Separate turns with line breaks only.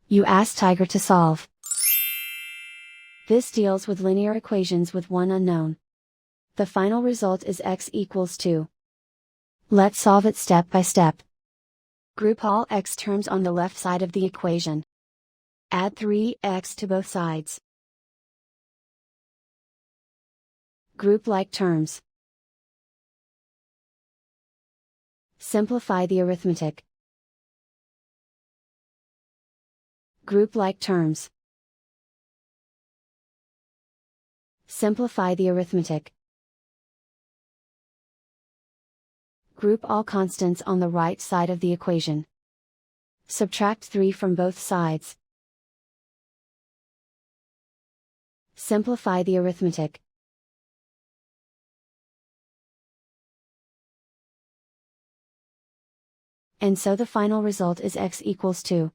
You ask Tiger to solve. This deals with linear equations with one unknown. The final result is x equals 2. Let's solve it step by step. Group all x terms on the left side of the equation. Add 3x to both sides. Group like terms. Simplify the arithmetic. Group like terms. Simplify the arithmetic. Group all constants on the right side of the equation. Subtract 3 from both sides. Simplify the arithmetic. And so the final result is x equals 2.